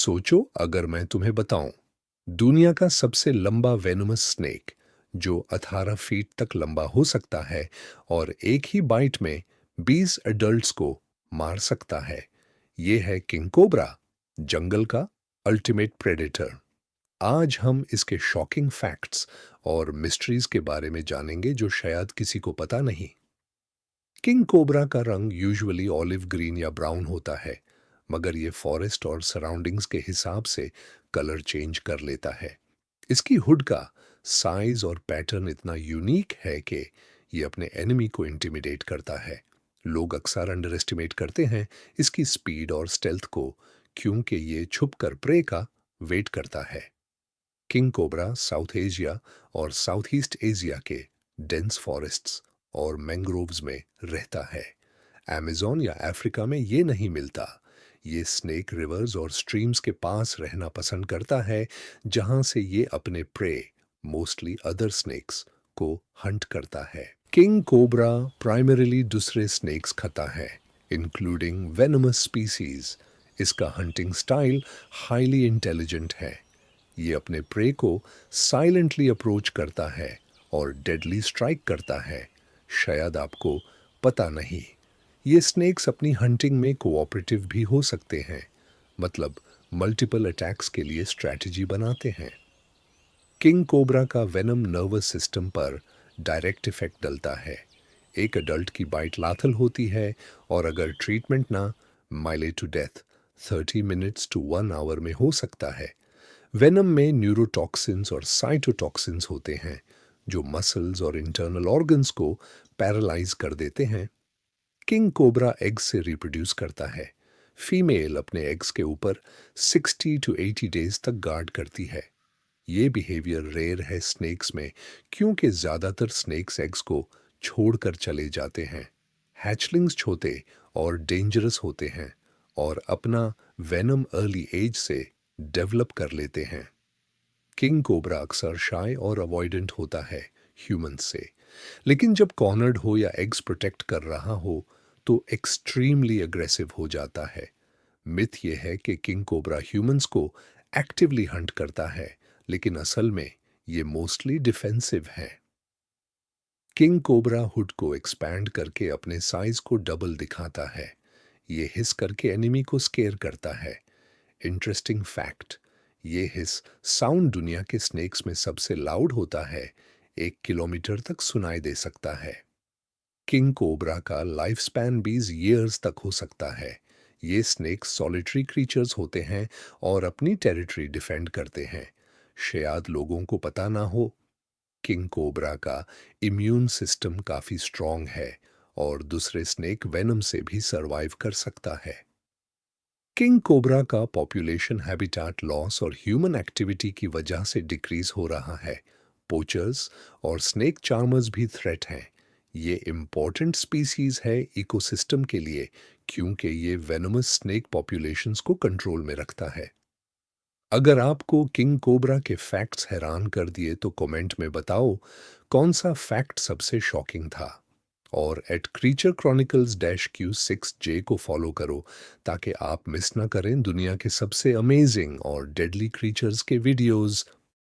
सोचो अगर मैं तुम्हें बताऊं दुनिया का सबसे लंबा वेनमस स्नेक जो 18 फीट तक लंबा हो सकता है और एक ही बाइट में 20 एडल्ट्स को मार सकता है। ये है किंग कोबरा, जंगल का अल्टीमेट प्रेडेटर। आज हम इसके शॉकिंग फैक्ट्स और मिस्ट्रीज के बारे में जानेंगे जो शायद किसी को पता नहीं। किंग कोबरा का रंग यूजुअली ऑलिव ग्रीन या ब्राउन होता है, मगर ये फॉरेस्ट और सराउंडिंग्स के हिसाब से कलर चेंज कर लेता है। इसकी हुड का साइज और पैटर्न इतना यूनिक है कि ये अपने एनिमी को इंटिमिडेट करता है। लोग अक्सर अंडर एस्टिमेट करते हैं इसकी स्पीड और स्टेल्थ को, क्योंकि ये छुपकर प्रे का वेट करता है। किंग कोबरा साउथ एशिया और साउथ ईस्ट एशिया के डेंस फॉरेस्ट्स और मैंग्रोव्स में रहता है। अमेज़न या अफ्रीका में ये नहीं मिलता। ये स्नेक रिवर्स और स्ट्रीम्स के पास रहना पसंद करता है, जहां से ये अपने प्रे, मोस्टली अदर स्नेक्स, को हंट करता है। किंग कोबरा प्राइमरीली दूसरे स्नेक्स खाता है, इंक्लूडिंग वेनमस स्पीसीज। इसका हंटिंग स्टाइल हाईली इंटेलिजेंट है। ये अपने प्रे को साइलेंटली अप्रोच करता है और डेडली स्ट्राइक करता है। शायद आपको पता नहीं, ये स्नेक्स अपनी हंटिंग में कोऑपरेटिव भी हो सकते हैं, मतलब मल्टीपल अटैक्स के लिए स्ट्रैटेजी बनाते हैं। किंग कोबरा का वेनम नर्वस सिस्टम पर डायरेक्ट इफेक्ट डलता है। एक अडल्ट की बाइट लाथल होती है और अगर ट्रीटमेंट ना माइले to death 30 minutes to 1 hour में हो सकता है। वेनम में न्यूरोटॉक्सिन्स और साइटोटॉक्सिन्स होते हैं जो मसल्स और इंटरनल ऑर्गन्स को पैरालाइज कर देते हैं। किंग कोबरा एग्स से रिप्रोड्यूस करता है। फीमेल अपने एग्स के ऊपर 60 टू 80 डेज तक गार्ड करती है। ये बिहेवियर रेयर है स्नेक्स में, क्योंकि ज्यादातर स्नेक्स एग्स को छोड़कर चले जाते हैं। हैचलिंग्स छोटे और डेंजरस होते हैं और अपना वेनम अर्ली एज से डेवलप कर लेते हैं। किंग कोबरा अक्सर शाय और अवॉइडेंट होता है ह्यूमंस से, लेकिन जब कॉर्नर्ड हो या एग्स प्रोटेक्ट कर रहा हो तो एक्सट्रीमली अग्रेसिव हो जाता है। मिथ यह है कि किंग कोबरा ह्यूमंस को एक्टिवली हंट करता है, लेकिन असल में ये मोस्टली डिफेंसिव है। किंग कोबरा हुड को एक्सपैंड करके अपने साइज को डबल दिखाता है। ये हिस करके एनिमी को स्केयर करता है। इंटरेस्टिंग फैक्ट, ये हिस साउंड दुनिया के स्नेक्स में सबसे लाउड होता है, 1 किलोमीटर तक सुनाई दे सकता है। किंग कोबरा का लाइफ स्पैन 20 ईयर्स तक हो सकता है। ये स्नेक्स सॉलिटरी क्रीचर्स होते हैं और अपनी टेरिटरी डिफेंड करते हैं। शायद लोगों को पता ना हो, किंग कोबरा का इम्यून सिस्टम काफी स्ट्रॉन्ग है और दूसरे स्नेक वेनम से भी सरवाइव कर सकता है। किंग कोबरा का पॉपुलेशन हैबिटाट लॉस और ह्यूमन एक्टिविटी की वजह से डिक्रीज हो रहा है। पोचर्स और स्नेक चार्मर्स भी थ्रेट हैं। ये इम्पोर्टेंट स्पीसीज है इकोसिस्टम के लिए, क्योंकि ये वेनमस स्नेक पॉपुलेशंस को कंट्रोल में रखता है। अगर आपको किंग कोबरा के फैक्ट्स हैरान कर दिए तो कमेंट में बताओ कौन सा फैक्ट सबसे शॉकिंग था। और एट क्रीचर क्रॉनिकल्स -Q6J को फॉलो करो ताकि आप मिस ना करें दुनिया के सबसे अमेजिंग और डेडली क्रीचर्स के वीडियोस।